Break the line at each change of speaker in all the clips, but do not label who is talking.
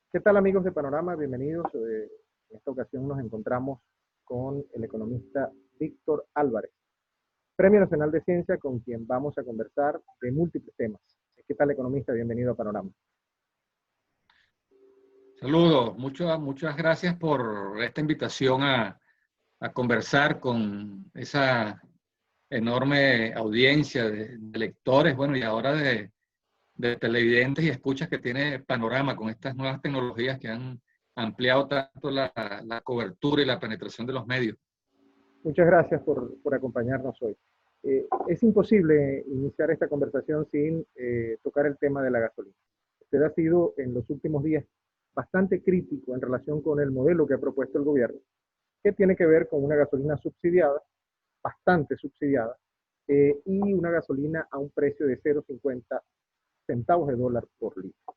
¿Qué tal amigos de Panorama? Bienvenidos. En esta ocasión nos encontramos con el economista Víctor Álvarez, Premio Nacional de Ciencia, con quien vamos a conversar de múltiples temas. ¿Qué tal economista? Bienvenido a Panorama.
Saludos, muchas gracias por esta invitación a conversar con esa enorme audiencia de lectores, bueno, y ahora de televidentes y escuchas que tiene Panorama con estas nuevas tecnologías que han ampliado tanto la cobertura y la penetración de los medios.
Muchas gracias por acompañarnos hoy. Es imposible iniciar esta conversación sin tocar el tema de la gasolina. Usted ha sido en los últimos días bastante crítico en relación con el modelo que ha propuesto el gobierno, que tiene que ver con una gasolina subsidiada, bastante subsidiada, y una gasolina a un precio de 0,50 centavos de dólar por litro.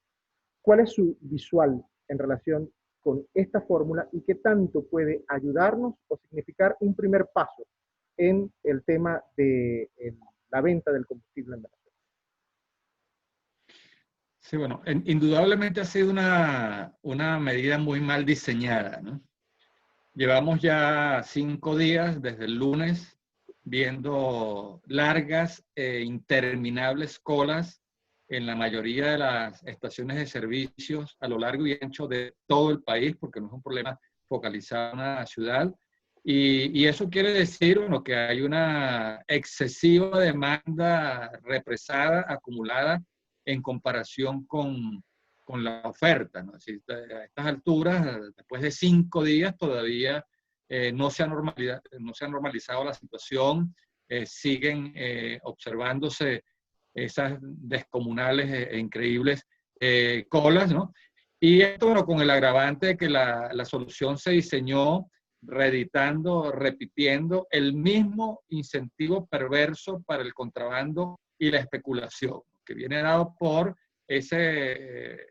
¿Cuál es su visual en relación con esta fórmula y qué tanto puede ayudarnos o significar un primer paso en el tema de la venta del combustible en Venezuela?
Sí, bueno, indudablemente ha sido una medida muy mal diseñada, ¿no? Llevamos ya 5 días desde el lunes viendo largas e interminables colas en la mayoría de las estaciones de servicios a lo largo y ancho de todo el país, porque no es un problema focalizado en una ciudad. Y eso quiere decir, bueno, que hay una excesiva demanda represada, acumulada en comparación con la oferta, ¿no? Así, a estas alturas, después de 5 días, todavía no se ha normalizado la situación, siguen observándose esas descomunales e increíbles colas, ¿no? Y esto, bueno, con el agravante de que la solución se diseñó reeditando, repitiendo el mismo incentivo perverso para el contrabando y la especulación, que viene dado por ese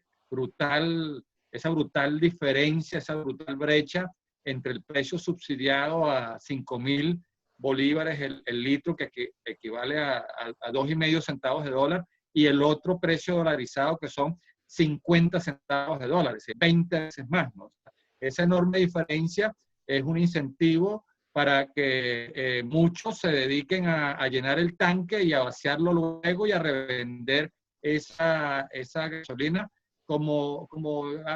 esa brutal diferencia, esa brutal brecha entre el precio subsidiado a 5.000 bolívares el litro, que equivale a 2,5 centavos de dólar, y el otro precio dolarizado, que son 50 centavos de dólar, es decir, 20 veces más, ¿no? Esa enorme diferencia es un incentivo para que muchos se dediquen a llenar el tanque y a vaciarlo luego y a revender esa gasolina, como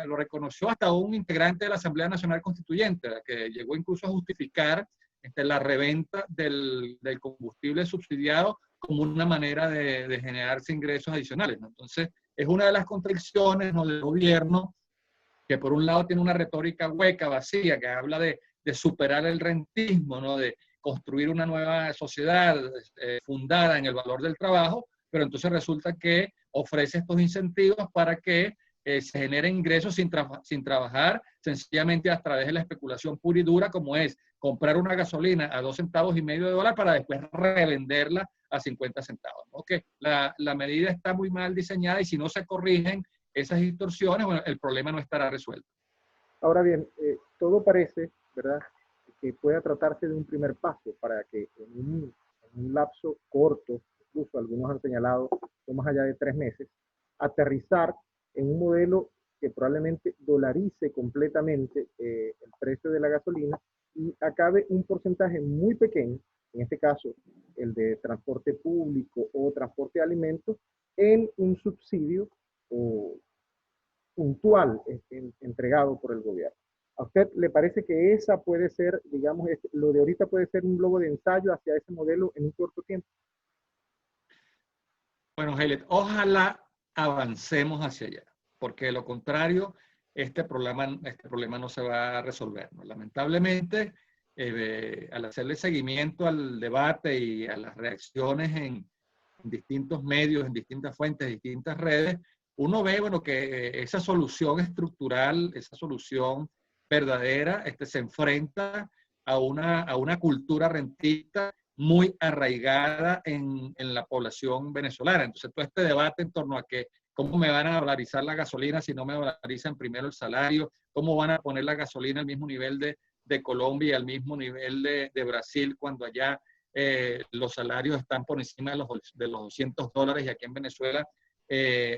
lo reconoció hasta un integrante de la Asamblea Nacional Constituyente, que llegó incluso a justificar la reventa del combustible subsidiado como una manera de generarse ingresos adicionales, ¿no? Entonces, es una de las contradicciones, ¿no?, del gobierno, que por un lado tiene una retórica hueca, vacía, que habla de superar el rentismo, ¿no?, de construir una nueva sociedad fundada en el valor del trabajo, pero entonces resulta que ofrece estos incentivos para que se generen ingresos sin trabajar, sencillamente a través de la especulación pura y dura, como es comprar una gasolina a 2,5 centavos de dólar para después revenderla a 50 centavos. ¿Okay? La medida está muy mal diseñada y si no se corrigen esas distorsiones, bueno, el problema no estará resuelto.
Ahora bien, todo parece, ¿verdad?, que pueda tratarse de un primer paso para que en un lapso corto, incluso algunos han señalado no más allá de 3 meses, aterrizar en un modelo que probablemente dolarice completamente el precio de la gasolina y acabe un porcentaje muy pequeño, en este caso el de transporte público o transporte de alimentos, en un subsidio o puntual entregado por el gobierno. ¿A usted le parece que esa puede ser, digamos, lo de ahorita puede ser un globo de ensayo hacia ese modelo en un corto tiempo?
Bueno, Heilet, ojalá avancemos hacia allá, porque de lo contrario, este problema no se va a resolver, ¿no? Lamentablemente, al hacerle seguimiento al debate y a las reacciones en distintos medios, en distintas fuentes, distintas redes, uno ve, bueno, que esa solución estructural, esa solución verdadera, se enfrenta a una cultura rentista muy arraigada en la población venezolana. Entonces, todo este debate en torno a que cómo me van a dolarizar la gasolina si no me dolarizan primero el salario, cómo van a poner la gasolina al mismo nivel de Colombia y al mismo nivel de Brasil cuando allá los salarios están por encima de los $200 y aquí en Venezuela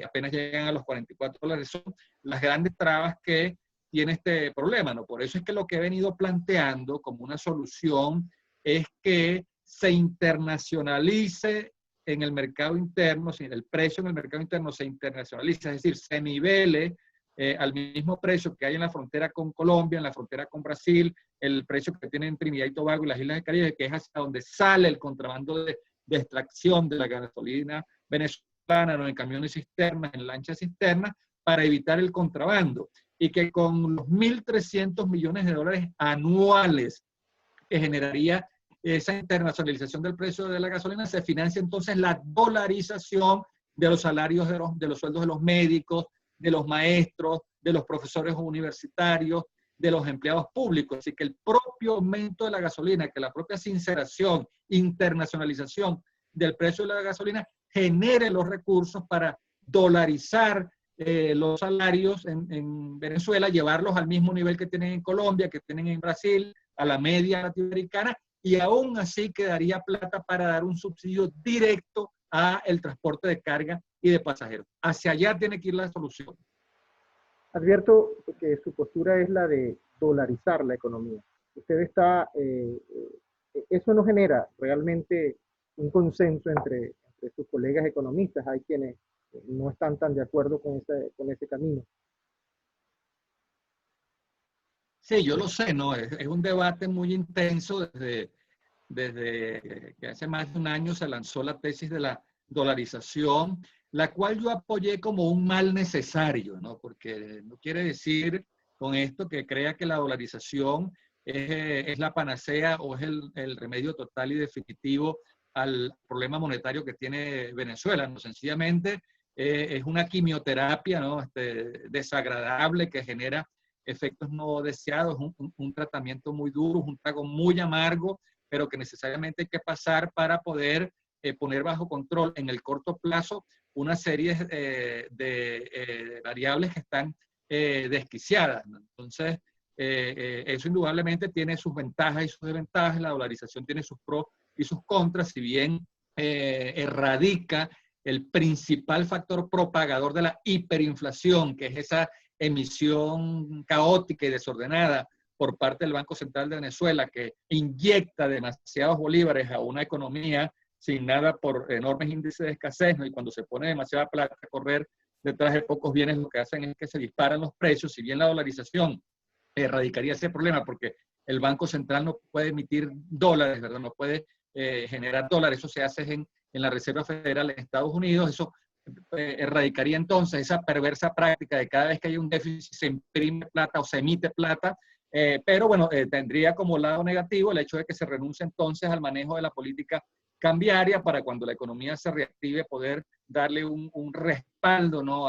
apenas llegan a los $44. Son las grandes trabas que tiene este problema, ¿no? Por eso es que lo que he venido planteando como una solución es que se internacionalice en el mercado interno, si el precio en el mercado interno se internacionaliza, es decir, se nivele al mismo precio que hay en la frontera con Colombia, en la frontera con Brasil, el precio que tienen Trinidad y Tobago y las Islas del Caribe, que es hacia donde sale el contrabando de extracción de la gasolina venezolana, ¿no? En camiones cisternas, en lanchas cisternas, para evitar el contrabando. Y que con los 1.300 millones de dólares anuales que generaría esa internacionalización del precio de la gasolina, se financia entonces la dolarización de los salarios de los sueldos de los médicos, de los maestros, de los profesores universitarios, de los empleados públicos. Así que el propio aumento de la gasolina, que la propia sinceración, internacionalización del precio de la gasolina genere los recursos para dolarizar los salarios en Venezuela, llevarlos al mismo nivel que tienen en Colombia, que tienen en Brasil, a la media latinoamericana, y aún así quedaría plata para dar un subsidio directo a el transporte de carga y de pasajeros. Hacia allá tiene que ir la solución.
Advierto que su postura es la de dolarizar la economía. Usted está, eso no genera realmente un consenso entre sus colegas economistas. Hay quienes no están tan de acuerdo con ese camino.
Sí, yo lo sé, ¿no? Es un debate muy intenso desde que hace más de un año se lanzó la tesis de la dolarización, la cual yo apoyé como un mal necesario, ¿no? Porque no quiere decir con esto que crea que la dolarización es la panacea o es el remedio total y definitivo al problema monetario que tiene Venezuela, ¿no? Sencillamente es una quimioterapia, ¿no? Desagradable que genera efectos no deseados, un tratamiento muy duro, un trago muy amargo, pero que necesariamente hay que pasar para poder poner bajo control en el corto plazo una serie de variables que están desquiciadas, ¿no? Entonces, eso indudablemente tiene sus ventajas y sus desventajas. La dolarización tiene sus pros y sus contras, si bien erradica el principal factor propagador de la hiperinflación, que es esa emisión caótica y desordenada por parte del Banco Central de Venezuela, que inyecta demasiados bolívares a una economía sin nada por enormes índices de escasez, ¿no? Y cuando se pone demasiada plata a correr detrás de pocos bienes, lo que hacen es que se disparan los precios. Si bien la dolarización erradicaría ese problema, porque el Banco Central no puede emitir dólares, ¿verdad? No puede generar dólares, eso se hace en la Reserva Federal de Estados Unidos, eso erradicaría entonces esa perversa práctica de cada vez que hay un déficit se imprime plata o se emite plata, pero bueno, tendría como lado negativo el hecho de que se renuncie entonces al manejo de la política cambiaria para cuando la economía se reactive poder darle un respaldo, ¿no?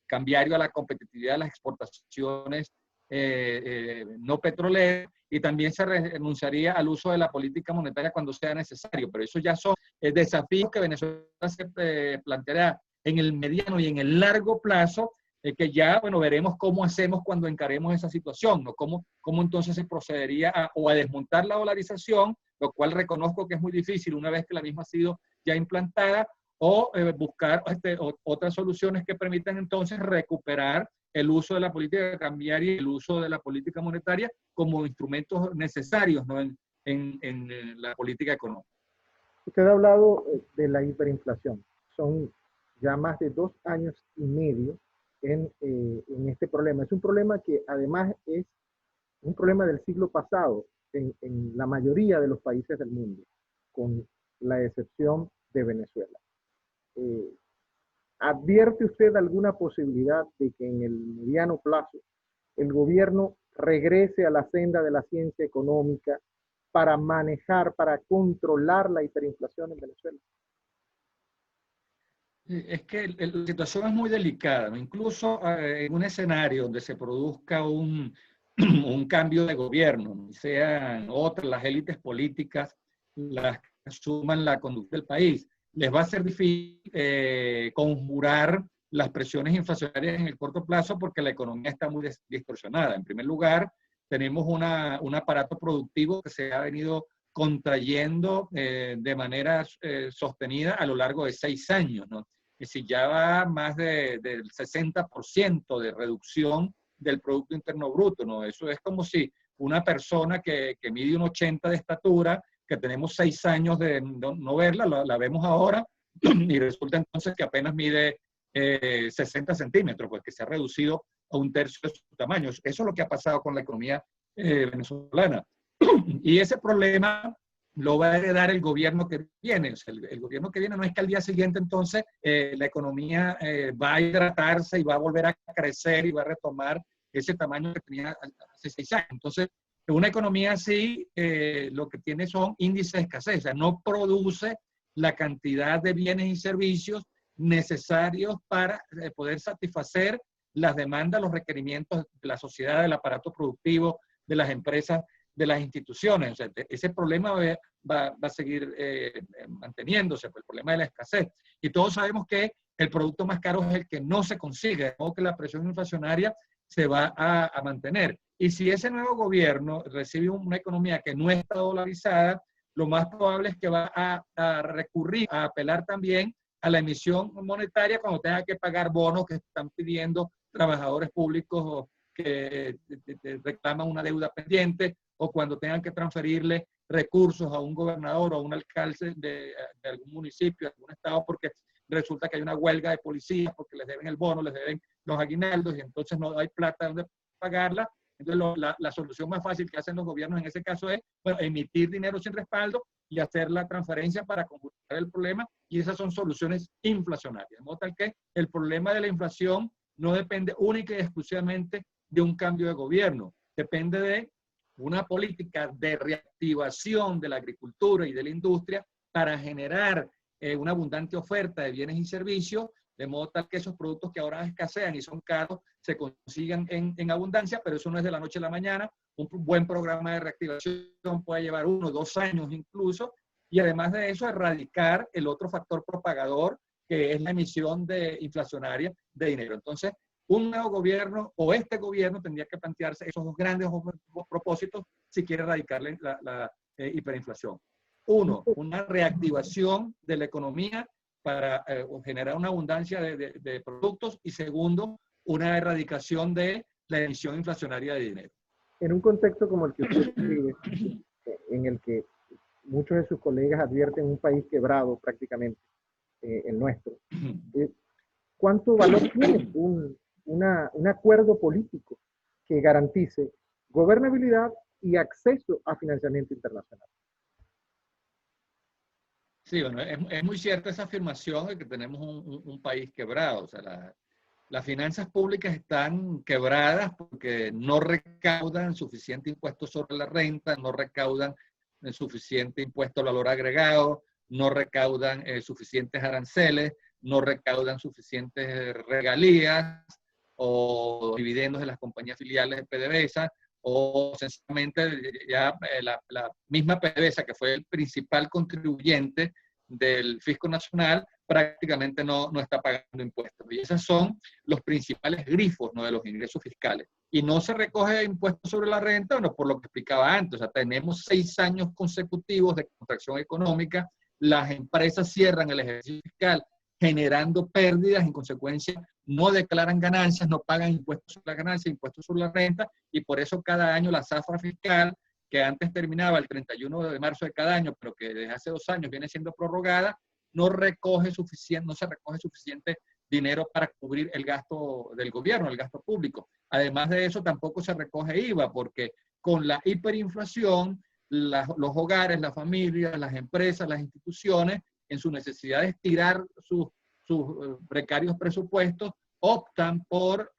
Cambiario a la competitividad de las exportaciones no petroleras, y también se renunciaría al uso de la política monetaria cuando sea necesario, pero eso ya son desafíos que Venezuela se planteará en el mediano y en el largo plazo, que ya, bueno, veremos cómo hacemos cuando encaremos esa situación, ¿no? Cómo entonces se procedería a desmontar la dolarización, lo cual reconozco que es muy difícil una vez que la misma ha sido ya implantada, o buscar otras soluciones que permitan entonces recuperar el uso de la política cambiaria y el uso de la política monetaria como instrumentos necesarios, ¿no? en la política económica.
Usted ha hablado de la hiperinflación. Son ya más de 2 años y medio en este problema. Es un problema que además es un problema del siglo pasado en la mayoría de los países del mundo, con la excepción de Venezuela. ¿Advierte usted alguna posibilidad de que en el mediano plazo el gobierno regrese a la senda de la ciencia económica para manejar, para controlar la hiperinflación en Venezuela?
Es que la situación es muy delicada, ¿no? Incluso en un escenario donde se produzca un cambio de gobierno, ¿no? Sean otras las élites políticas las que asuman la conducta del país, les va a ser difícil conjurar las presiones inflacionarias en el corto plazo porque la economía está muy distorsionada. En primer lugar, tenemos un aparato productivo que se ha venido contrayendo de manera sostenida a lo largo de 6 años, ¿no? Es decir, ya va más del 60% de reducción del Producto Interno Bruto, ¿no? Eso es como si una persona que mide un 80 de estatura, que tenemos 6 años de no verla, la vemos ahora, y resulta entonces que apenas mide 60 centímetros, pues que se ha reducido a 1/3 de su tamaño. Eso es lo que ha pasado con la economía venezolana. Y ese problema lo va a heredar el gobierno que viene. O sea, el gobierno que viene no es que al día siguiente entonces la economía va a hidratarse y va a volver a crecer y va a retomar ese tamaño que tenía hace 6 años. Entonces, una economía así lo que tiene son índices de escasez, o sea, no produce la cantidad de bienes y servicios necesarios para poder satisfacer las demandas, los requerimientos de la sociedad, del aparato productivo, de las empresas, de las instituciones. O sea, ese problema va a seguir manteniéndose, pues, el problema de la escasez. Y todos sabemos que el producto más caro es el que no se consigue, de modo que la presión inflacionaria se va a mantener. Y si ese nuevo gobierno recibe una economía que no está dolarizada, lo más probable es que va a recurrir, a apelar también a la emisión monetaria cuando tenga que pagar bonos que están pidiendo trabajadores públicos que reclaman una deuda pendiente, o cuando tengan que transferirle recursos a un gobernador o a un alcalde de algún municipio, de algún estado, porque resulta que hay una huelga de policías, porque les deben el bono, les deben los aguinaldos, y entonces no hay plata donde pagarla. Entonces la solución más fácil que hacen los gobiernos en ese caso es, bueno, emitir dinero sin respaldo y hacer la transferencia para combatir el problema, y esas son soluciones inflacionarias. De modo tal que el problema de la inflación no depende única y exclusivamente de un cambio de gobierno, depende de una política de reactivación de la agricultura y de la industria para generar una abundante oferta de bienes y servicios, de modo tal que esos productos que ahora escasean y son caros se consigan en abundancia, pero eso no es de la noche a la mañana. Un buen programa de reactivación puede llevar 1 o 2 años incluso, y además de eso erradicar el otro factor propagador, que es la emisión inflacionaria de dinero. Entonces, un nuevo gobierno o este gobierno tendría que plantearse esos 2 grandes propósitos si quiere erradicar la hiperinflación. Uno, una reactivación de la economía para generar una abundancia de productos, y segundo, una erradicación de la emisión inflacionaria de dinero.
En un contexto como el que usted describe, en el que muchos de sus colegas advierten un país quebrado prácticamente, el nuestro, ¿cuánto valor tiene un acuerdo político que garantice gobernabilidad y acceso a financiamiento internacional?
Sí, bueno, es muy cierta esa afirmación de que tenemos un país quebrado. O sea, las finanzas públicas están quebradas porque no recaudan suficiente impuesto sobre la renta, no recaudan suficiente impuesto al valor agregado, no recaudan suficientes aranceles, no recaudan suficientes regalías o dividendos de las compañías filiales de PDVSA, o sencillamente ya la misma PDVSA, que fue el principal contribuyente del fisco nacional, prácticamente no está pagando impuestos. Y esos son los principales grifos, ¿no?, de los ingresos fiscales. Y no se recoge impuestos sobre la renta, bueno, por lo que explicaba antes. O sea, tenemos 6 años consecutivos de contracción económica, las empresas cierran el ejercicio fiscal generando pérdidas, en consecuencia no declaran ganancias, no pagan impuestos sobre la ganancia, impuestos sobre la renta, y por eso cada año la zafra fiscal, que antes terminaba el 31 de marzo de cada año, pero que desde hace 2 años viene siendo prorrogada, no se recoge suficiente dinero para cubrir el gasto del gobierno, el gasto público. Además de eso, tampoco se recoge IVA, porque con la hiperinflación, los hogares, las familias, las empresas, las instituciones, en su necesidad de estirar sus precarios presupuestos, optan por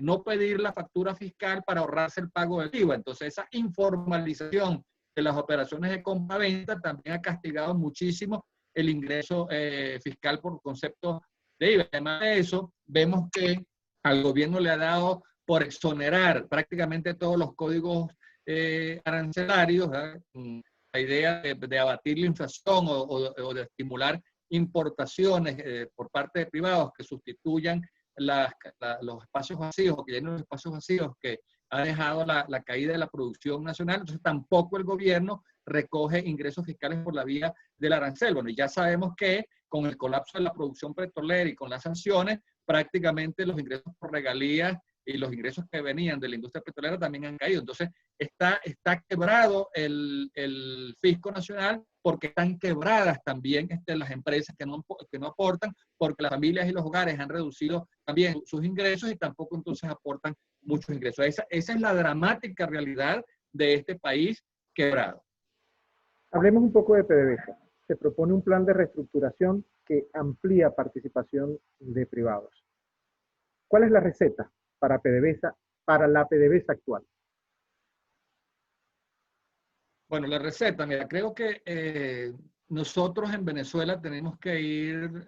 no pedir la factura fiscal para ahorrarse el pago del IVA. Entonces, esa informalización de las operaciones de compra-venta también ha castigado muchísimo el ingreso fiscal por concepto de IVA. Además de eso, vemos que al gobierno le ha dado por exonerar prácticamente todos los códigos arancelarios, ¿verdad?, la idea de abatir la inflación o de estimular importaciones por parte de privados que sustituyan los espacios vacíos, o que llenen los espacios vacíos que ha dejado la caída de la producción nacional. Entonces tampoco el gobierno recoge ingresos fiscales por la vía del arancel. Bueno, y ya sabemos que con el colapso de la producción petrolera y con las sanciones, prácticamente los ingresos por regalías y los ingresos que venían de la industria petrolera también han caído. Entonces, está quebrado el fisco nacional porque están quebradas también las empresas que no aportan, porque las familias y los hogares han reducido también sus ingresos y tampoco entonces aportan muchos ingresos. Esa es la dramática realidad de este país quebrado.
Hablemos un poco de PDVSA. Se propone un plan de reestructuración que amplía participación de privados. ¿Cuál es la receta para PDVSA, para la PDVSA actual?
Bueno, la receta, mira, creo que nosotros en Venezuela tenemos que ir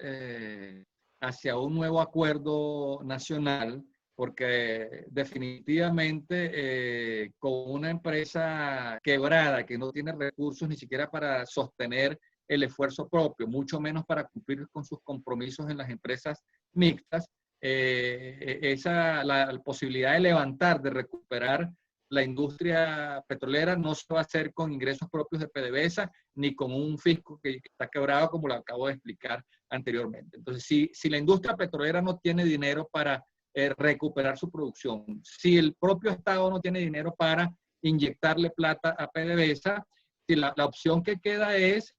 hacia un nuevo acuerdo nacional, porque definitivamente con una empresa quebrada que no tiene recursos ni siquiera para sostener el esfuerzo propio, mucho menos para cumplir con sus compromisos en las empresas mixtas, la posibilidad de levantar, de recuperar la industria petrolera no se va a hacer con ingresos propios de PDVSA ni con un fisco que está quebrado, como lo acabo de explicar anteriormente. Entonces, si la industria petrolera no tiene dinero para recuperar su producción, si el propio Estado no tiene dinero para inyectarle plata a PDVSA, si la opción que queda es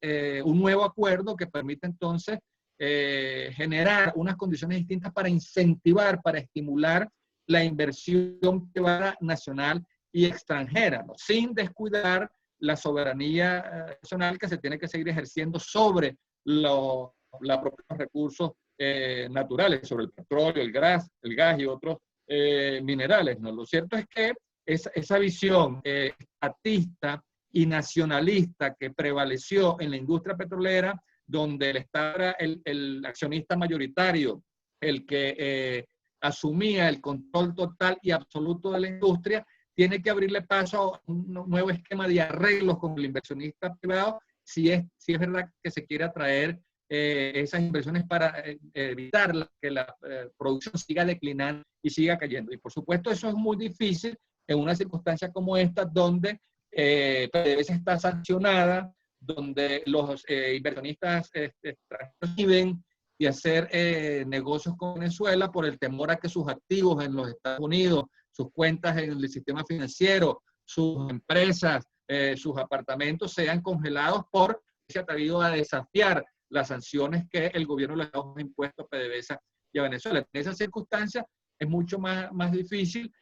un nuevo acuerdo que permita entonces generar unas condiciones distintas para incentivar, para estimular la inversión privada nacional y extranjera, ¿no? Sin descuidar la soberanía nacional que se tiene que seguir ejerciendo sobre los propios recursos naturales, sobre el petróleo, el gas y otros minerales, ¿no? Lo cierto es que esa visión estatista y nacionalista que prevaleció en la industria petrolera, donde el Estado era el accionista mayoritario, el que asumía el control total y absoluto de la industria, tiene que abrirle paso a un nuevo esquema de arreglos con el inversionista privado, si es verdad que se quiere atraer esas inversiones para evitar que la producción siga declinando y siga cayendo. Y por supuesto eso es muy difícil en una circunstancia como esta, donde PDVSA está sancionada, donde los inversionistas extranjeros viven y hacer negocios con Venezuela por el temor a que sus activos en los Estados Unidos, sus cuentas en el sistema financiero, sus empresas, sus apartamentos sean congelados por ese atrevido a desafiar las sanciones que el gobierno de los Estados Unidos ha impuesto a PDVSA y a Venezuela. En esas circunstancias es mucho más difícil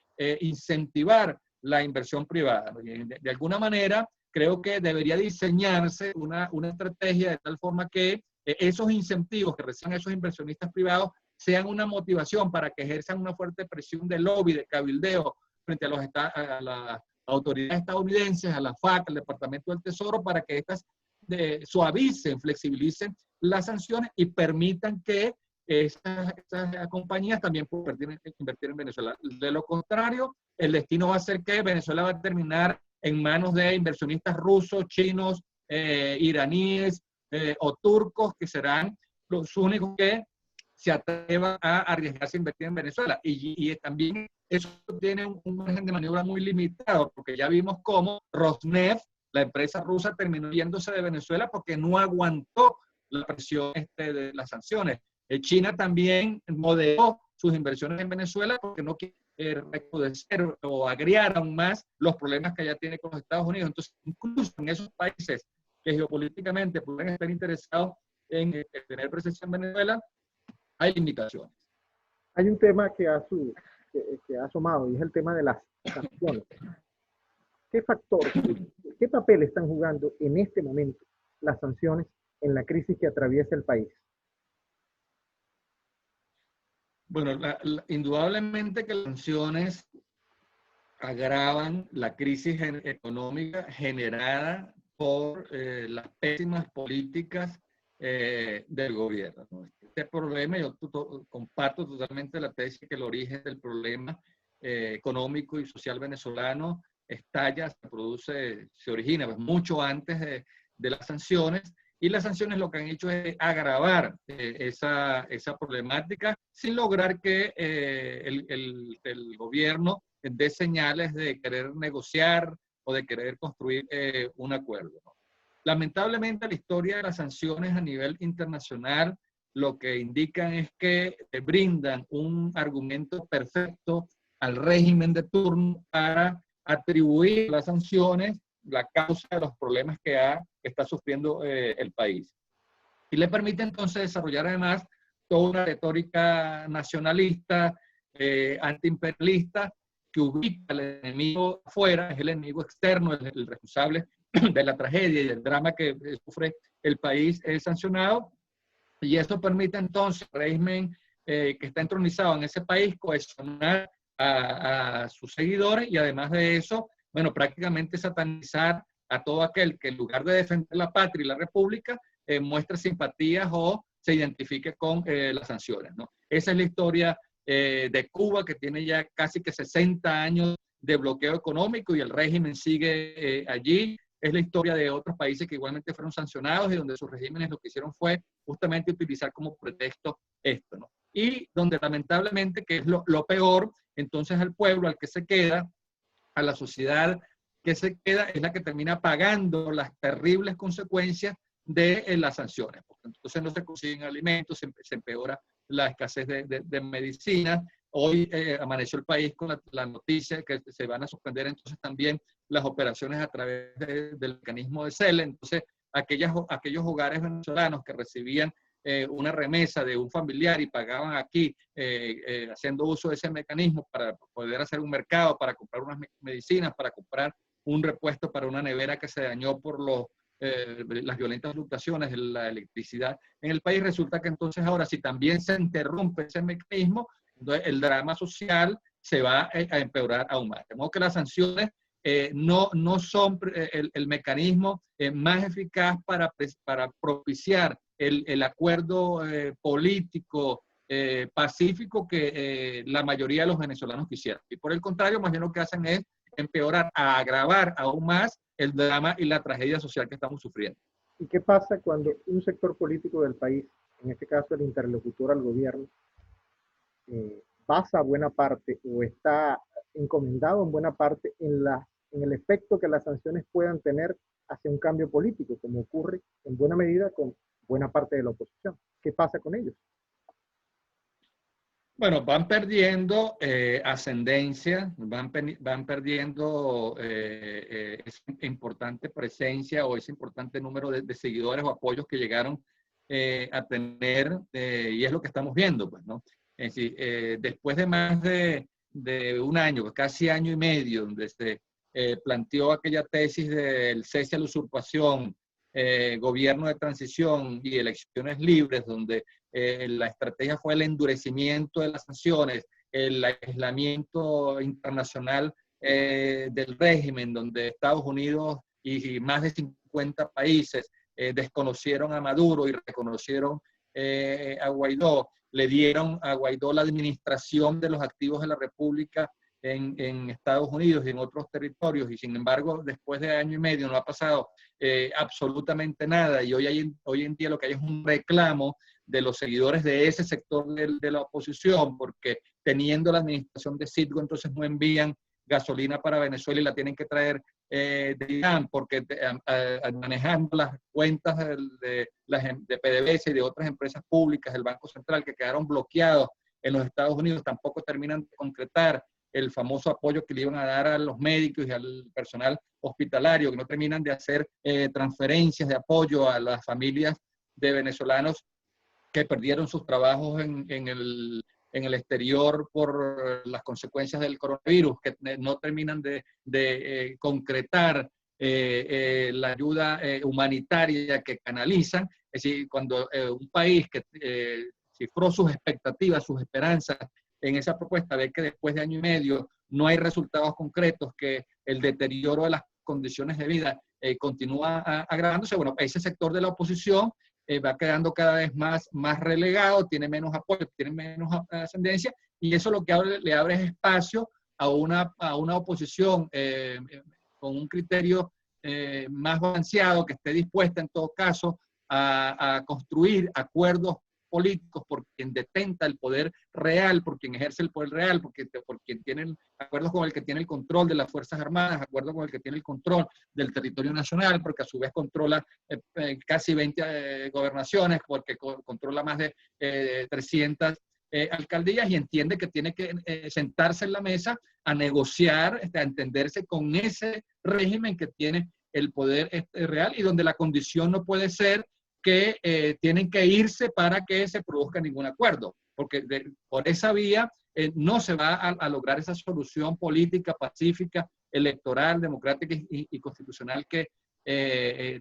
incentivar la inversión privada. De alguna manera, creo que debería diseñarse una estrategia de tal forma que esos incentivos que reciban esos inversionistas privados sean una motivación para que ejerzan una fuerte presión de lobby, de cabildeo frente a las autoridades estadounidenses, a la FAC, al Departamento del Tesoro, para que estas suavicen, flexibilicen las sanciones y permitan que esas compañías también puedan invertir en Venezuela. De lo contrario, el destino va a ser que Venezuela va a terminar en manos de inversionistas rusos, chinos, iraníes o turcos, que serán los únicos que se atrevan a arriesgarse a invertir en Venezuela. Y también eso tiene un margen de maniobra muy limitado, porque ya vimos cómo Rosneft, la empresa rusa, terminó yéndose de Venezuela porque no aguantó la presión de las sanciones. China también moderó sus inversiones en Venezuela porque no quiere recrudecer o agriar aún más los problemas que ya tiene con los Estados Unidos. Entonces, incluso en esos países que geopolíticamente pueden estar interesados en tener presencia en Venezuela, hay limitaciones.
Hay un tema que ha asomado y es el tema de las sanciones. ¿Qué factor, qué papel están jugando en este momento las sanciones en la crisis que atraviesa el país?
Bueno, indudablemente que las sanciones agravan la crisis económica generada por las pésimas políticas del gobierno, ¿no? Este problema, yo comparto totalmente la tesis que el origen del problema económico y social venezolano estalla, se origina pues, mucho antes de las sanciones, y las sanciones lo que han hecho es agravar esa problemática sin lograr que el gobierno dé señales de querer negociar o de querer construir un acuerdo, ¿no? Lamentablemente, la historia de las sanciones a nivel internacional lo que indican es que brindan un argumento perfecto al régimen de turno para atribuir las sanciones la causa de los problemas que está sufriendo el país. Y le permite entonces desarrollar además toda una retórica nacionalista, antiimperialista, que ubica al enemigo afuera, es el enemigo externo, el responsable de la tragedia y del drama que sufre el país sancionado. Y esto permite entonces al régimen que está entronizado en ese país cohesionar a sus seguidores y además de eso, bueno, prácticamente satanizar a todo aquel que en lugar de defender la patria y la república, muestre simpatías o se identifique con las sanciones, ¿no? Esa es la historia de Cuba, que tiene ya casi que 60 años de bloqueo económico y el régimen sigue allí. Es la historia de otros países que igualmente fueron sancionados y donde sus regímenes lo que hicieron fue justamente utilizar como pretexto esto, ¿no? Y donde lamentablemente, que es lo peor, entonces al pueblo, al que se queda, a la sociedad que se queda, es la que termina pagando las terribles consecuencias de las sanciones. Porque entonces no se consiguen alimentos, se empeora la escasez de medicinas. Hoy amaneció el país con la noticia que se van a suspender entonces también las operaciones a través del mecanismo de CELE. Entonces, aquellos hogares venezolanos que recibían una remesa de un familiar y pagaban aquí haciendo uso de ese mecanismo para poder hacer un mercado, para comprar unas medicinas, para comprar un repuesto para una nevera que se dañó por las violentas fluctuaciones de la electricidad en el país. Resulta que entonces ahora, si también se interrumpe ese mecanismo, entonces el drama social se va a empeorar aún más. De modo que las sanciones no son el mecanismo más eficaz para propiciar el acuerdo político pacífico que la mayoría de los venezolanos quisieran. Y por el contrario, más bien lo que hacen es empeorar, a agravar aún más el drama y la tragedia social que estamos sufriendo.
¿Y qué pasa cuando un sector político del país, en este caso el interlocutor al gobierno, basa buena parte o está encomendado en buena parte en el efecto que las sanciones puedan tener hacia un cambio político, como ocurre en buena medida con buena parte de la oposición? ¿Qué pasa con ellos?
Bueno, van perdiendo ascendencia, van perdiendo esa importante presencia o ese importante número de seguidores o apoyos que llegaron a tener, y es lo que estamos viendo, pues, ¿no? Es decir, después de más de un año, casi año y medio, donde se planteó aquella tesis del cese a la usurpación, gobierno de transición y elecciones libres, donde la estrategia fue el endurecimiento de las sanciones, el aislamiento internacional del régimen, donde Estados Unidos y más de 50 países desconocieron a Maduro y reconocieron a Guaidó, le dieron a Guaidó la administración de los activos de la República en Estados Unidos y en otros territorios, y sin embargo, después de año y medio no ha pasado absolutamente nada, y hoy en día lo que hay es un reclamo de los seguidores de ese sector de la oposición, porque teniendo la administración de Citgo, entonces no envían gasolina para Venezuela y la tienen que traer de Irán, porque manejando las cuentas de PDVSA y de otras empresas públicas del Banco Central que quedaron bloqueados en los Estados Unidos, tampoco terminan de concretar el famoso apoyo que le iban a dar a los médicos y al personal hospitalario, que no terminan de hacer transferencias de apoyo a las familias de venezolanos que perdieron sus trabajos en el exterior por las consecuencias del coronavirus, que no terminan de concretar la ayuda humanitaria que canalizan. Es decir, cuando un país que cifró sus expectativas, sus esperanzas en esa propuesta, ve que después de año y medio no hay resultados concretos, que el deterioro de las condiciones de vida continúa agravándose, bueno, ese sector de la oposición va quedando cada vez más relegado, tiene menos apoyo, tiene menos ascendencia, y eso lo que le abre es espacio a una oposición con un criterio más balanceado, que esté dispuesta en todo caso a construir acuerdos políticos, por quien detenta el poder real, por quien ejerce el poder real, por quien tiene acuerdos con el que tiene el control de las Fuerzas Armadas, acuerdos con el que tiene el control del territorio nacional, porque a su vez controla casi 20 gobernaciones, porque controla más de 300 alcaldías, y entiende que tiene que sentarse en la mesa a negociar, a entenderse con ese régimen que tiene el poder real, y donde la condición no puede ser que tienen que irse para que se produzca ningún acuerdo, porque por esa vía no se va a lograr esa solución política, pacífica, electoral, democrática y constitucional que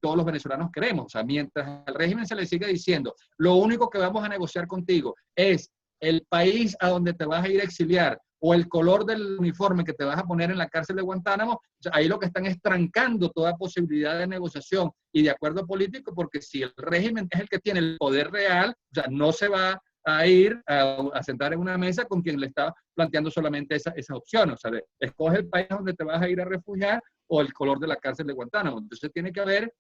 todos los venezolanos queremos. O sea, mientras al régimen se le sigue diciendo, lo único que vamos a negociar contigo es el país a donde te vas a ir a exiliar o el color del uniforme que te vas a poner en la cárcel de Guantánamo, o sea, ahí lo que están es trancando toda posibilidad de negociación y de acuerdo político, porque si el régimen es el que tiene el poder real, o sea, no se va a ir a sentar en una mesa con quien le está planteando solamente esas opciones. O sea, escoge el país donde te vas a ir a refugiar o el color de la cárcel de Guantánamo. Entonces tiene que haber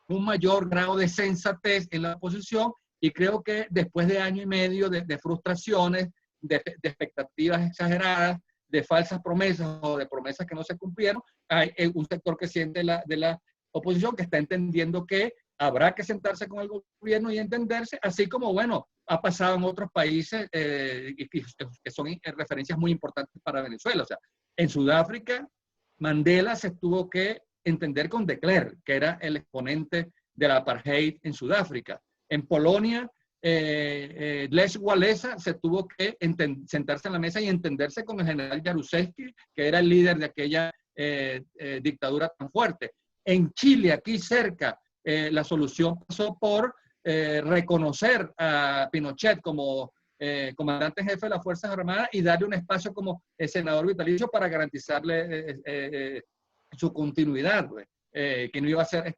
un mayor grado de sensatez en la oposición, y creo que después de año y medio de frustraciones, de expectativas exageradas, de falsas promesas o de promesas que no se cumplieron, hay un sector que siente de la oposición que está entendiendo que habrá que sentarse con el gobierno y entenderse, así como, bueno, ha pasado en otros países que son referencias muy importantes para Venezuela. O sea, en Sudáfrica, Mandela se tuvo que entender con de Klerk, que era el exponente de la apartheid en Sudáfrica. En Polonia, Lech Walesa se tuvo que sentarse en la mesa y entenderse con el general Jaruzelski, que era el líder de aquella dictadura tan fuerte. En Chile, aquí cerca, la solución pasó por reconocer a Pinochet como comandante jefe de las Fuerzas Armadas y darle un espacio como senador vitalicio para garantizarle su continuidad, que no iba a ser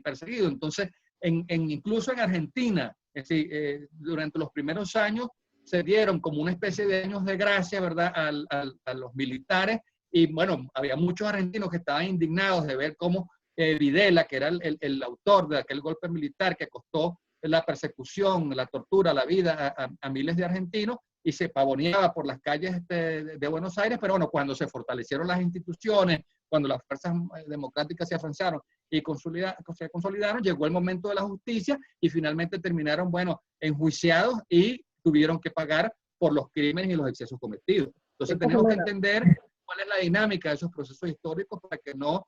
perseguido. Entonces, incluso en Argentina, es decir, durante los primeros años se dieron como una especie de años de gracia, ¿verdad?, a los militares, y bueno, había muchos argentinos que estaban indignados de ver cómo Videla, que era el autor de aquel golpe militar que costó la persecución, la tortura, la vida a miles de argentinos, y se pavoneaba por las calles de Buenos Aires, pero bueno, cuando se fortalecieron las instituciones, cuando las fuerzas democráticas se afianzaron y se consolidaron, llegó el momento de la justicia y finalmente terminaron, bueno, enjuiciados y tuvieron que pagar por los crímenes y los excesos cometidos. Entonces tenemos que entender cuál es la dinámica de esos procesos históricos para que no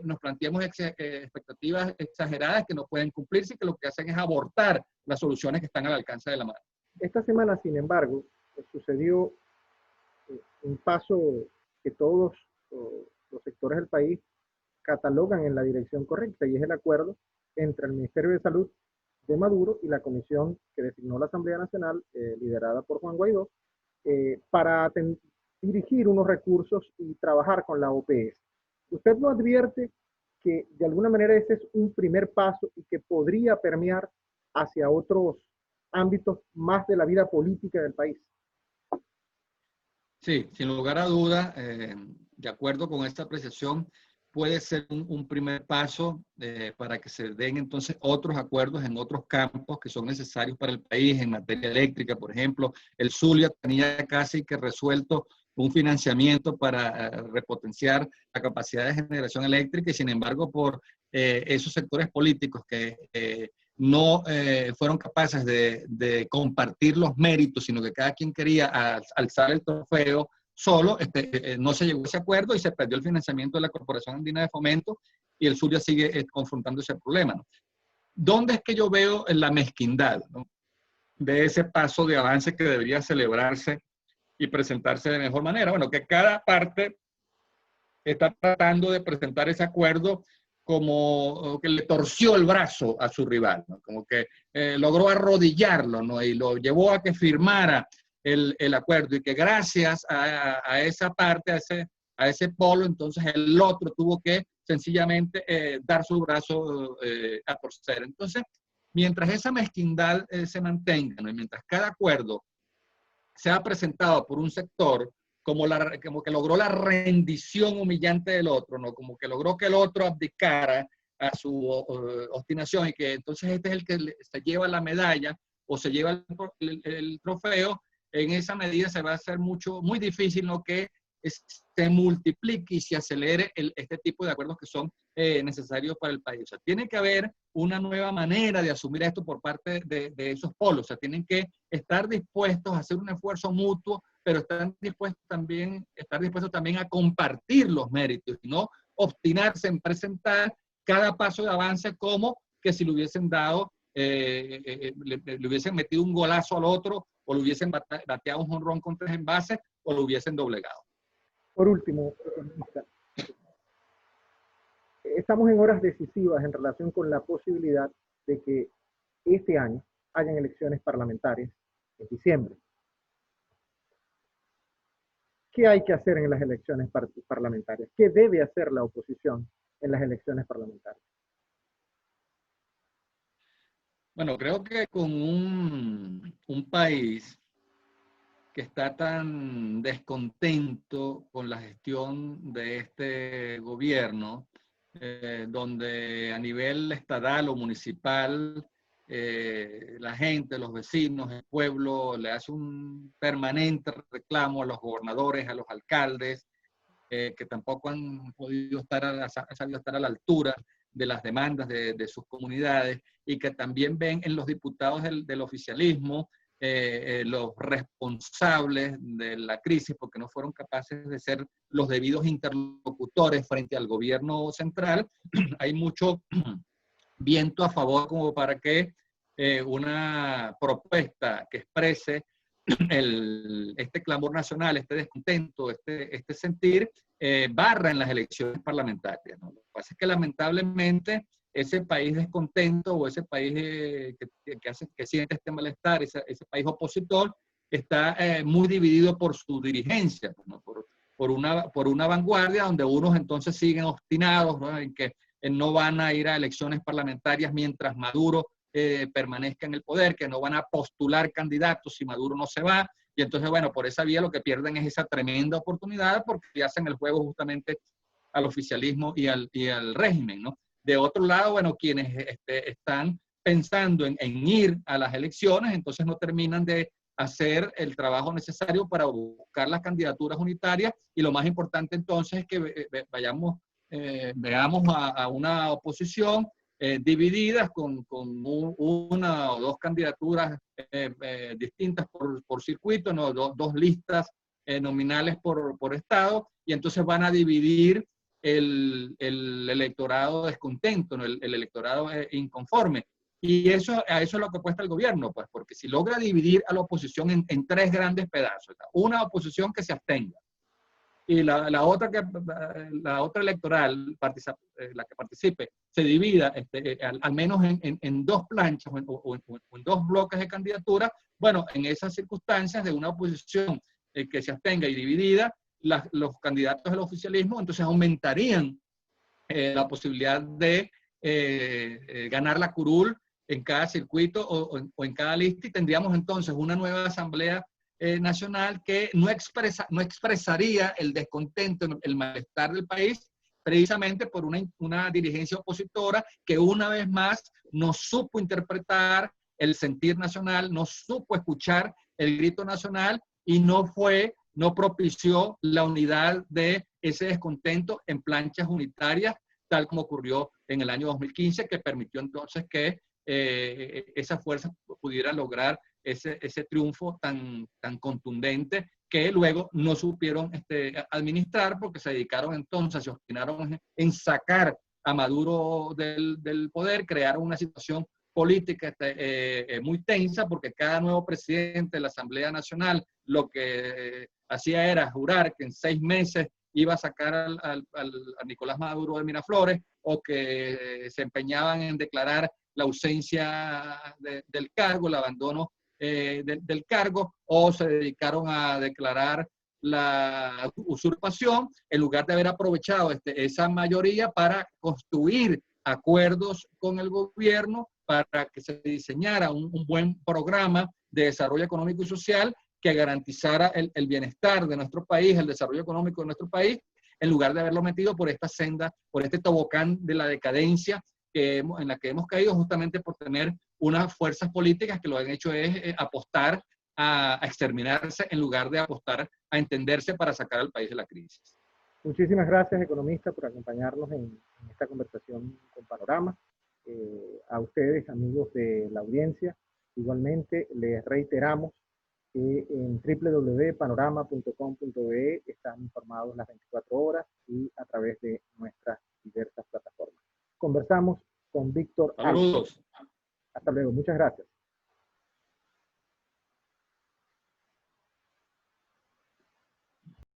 nos planteemos expectativas exageradas que no pueden cumplirse y que lo que hacen es abortar las soluciones que están al alcance de la mano.
Esta semana, sin embargo, sucedió un paso que todos los sectores del país catalogan en la dirección correcta, y es el acuerdo entre el Ministerio de Salud de Maduro y la comisión que designó la Asamblea Nacional, liderada por Juan Guaidó, para dirigir unos recursos y trabajar con la OPS. ¿Usted no advierte que de alguna manera ese es un primer paso y que podría permear hacia otros ámbitos más de la vida política del país?
Sí, sin lugar a duda, de acuerdo con esta apreciación, puede ser un primer paso para que se den entonces otros acuerdos en otros campos que son necesarios para el país, en materia eléctrica, por ejemplo. El Zulia tenía casi que resuelto un financiamiento para repotenciar la capacidad de generación eléctrica, y sin embargo por esos sectores políticos que no fueron capaces de compartir los méritos, sino que cada quien quería alzar el trofeo solo, no se llegó a ese acuerdo y se perdió el financiamiento de la Corporación Andina de Fomento, y el Zulia sigue confrontando ese problema, ¿no? ¿Dónde es que yo veo la mezquindad, ¿no?, de ese paso de avance que debería celebrarse y presentarse de mejor manera? Bueno, que cada parte está tratando de presentar ese acuerdo como que le torció el brazo a su rival, ¿no?, como que logró arrodillarlo, ¿no?, y lo llevó a que firmara el acuerdo, y que gracias a esa parte, a ese polo, entonces el otro tuvo que sencillamente dar su brazo a torcer. Entonces, mientras esa mezquindad se mantenga, ¿no?, y mientras cada acuerdo sea presentado por un sector como que logró la rendición humillante del otro, ¿no?, como que logró que el otro abdicara a su obstinación, y que entonces este es el que se lleva la medalla o se lleva el trofeo, en esa medida se va a hacer muy difícil, ¿no?, que se multiplique y se acelere este tipo de acuerdos que son necesarios para el país. O sea, tiene que haber una nueva manera de asumir esto por parte de esos polos. O sea, tienen que estar dispuestos a hacer un esfuerzo mutuo, pero estar dispuestos también a compartir los méritos, y no obstinarse en presentar cada paso de avance como que si le hubiesen dado, le hubiesen metido un golazo al otro, o le hubiesen bateado un jonrón con 3 envases, o lo hubiesen doblegado.
Por último, estamos en horas decisivas en relación con la posibilidad de que este año hayan elecciones parlamentarias en diciembre. ¿Qué hay que hacer en las elecciones parlamentarias? ¿Qué debe hacer la oposición en las elecciones parlamentarias?
Bueno, creo que con un país que está tan descontento con la gestión de este gobierno, donde a nivel estatal o municipal, la gente, los vecinos, el pueblo le hace un permanente reclamo a los gobernadores, a los alcaldes, que tampoco han podido sabido estar a la altura de las demandas de sus comunidades, y que también ven en los diputados del oficialismo los responsables de la crisis, porque no fueron capaces de ser los debidos interlocutores frente al gobierno central. Hay mucho viento a favor como para que una propuesta que exprese este clamor nacional, este descontento, este sentir, barra en las elecciones parlamentarias, ¿no? Lo que pasa es que lamentablemente ese país descontento, o ese país que siente este malestar, ese país opositor, está muy dividido por su dirigencia, ¿no? por una vanguardia donde unos entonces siguen obstinados, ¿no?, en que no van a ir a elecciones parlamentarias mientras Maduro permanezca en el poder, que no van a postular candidatos si Maduro no se va. Y entonces, bueno, por esa vía lo que pierden es esa tremenda oportunidad, porque hacen el juego justamente al oficialismo y al régimen, ¿no? De otro lado, bueno, quienes están pensando en ir a las elecciones, entonces no terminan de hacer el trabajo necesario para buscar las candidaturas unitarias, y lo más importante entonces es que veamos a una oposición divididas con una o dos candidaturas distintas por circuito, ¿no? Dos listas nominales por estado, y entonces van a dividir el electorado descontento, ¿no?, el electorado inconforme. Y a eso es lo que apuesta el gobierno, pues, porque si logra dividir a la oposición en 3 grandes pedazos, una oposición que se abstenga, y la otra electoral, la que participe, se divida al menos en 2 planchas o en 2 bloques de candidatura, bueno, en esas circunstancias de una oposición que se abstenga y dividida, los candidatos del oficialismo entonces aumentarían la posibilidad de ganar la curul en cada circuito o en cada lista, y tendríamos entonces una nueva asamblea nacional que no expresaría el descontento, el malestar del país, precisamente por una dirigencia opositora que una vez más no supo interpretar el sentir nacional, no supo escuchar el grito nacional, y no propició la unidad de ese descontento en planchas unitarias, tal como ocurrió en el año 2015, que permitió entonces que esa fuerza pudiera lograr ese triunfo tan contundente, que luego no supieron administrar, porque se dedicaron entonces, se obstinaron en sacar a Maduro del poder, crearon una situación política muy tensa, porque cada nuevo presidente de la Asamblea Nacional lo que hacía era jurar que en 6 meses iba a sacar a Nicolás Maduro de Miraflores, o que se empeñaban en declarar la ausencia del cargo, el abandono del cargo, o se dedicaron a declarar la usurpación, en lugar de haber aprovechado esa mayoría para construir acuerdos con el gobierno, para que se diseñara un buen programa de desarrollo económico y social que garantizara el bienestar de nuestro país, el desarrollo económico de nuestro país, en lugar de haberlo metido por esta senda, por este tobogán de la decadencia en la que hemos caído, justamente por tener unas fuerzas políticas que lo han hecho es apostar a exterminarse en lugar de apostar a entenderse para sacar al país de la crisis.
Muchísimas gracias, economista, por acompañarnos en esta conversación con Panorama. A ustedes, amigos de la audiencia, igualmente les reiteramos que en www.panorama.com.be están informados las 24 horas y a través de nuestras diversas plataformas. Conversamos con Víctor Alba.
Saludos.
Hasta luego, muchas gracias.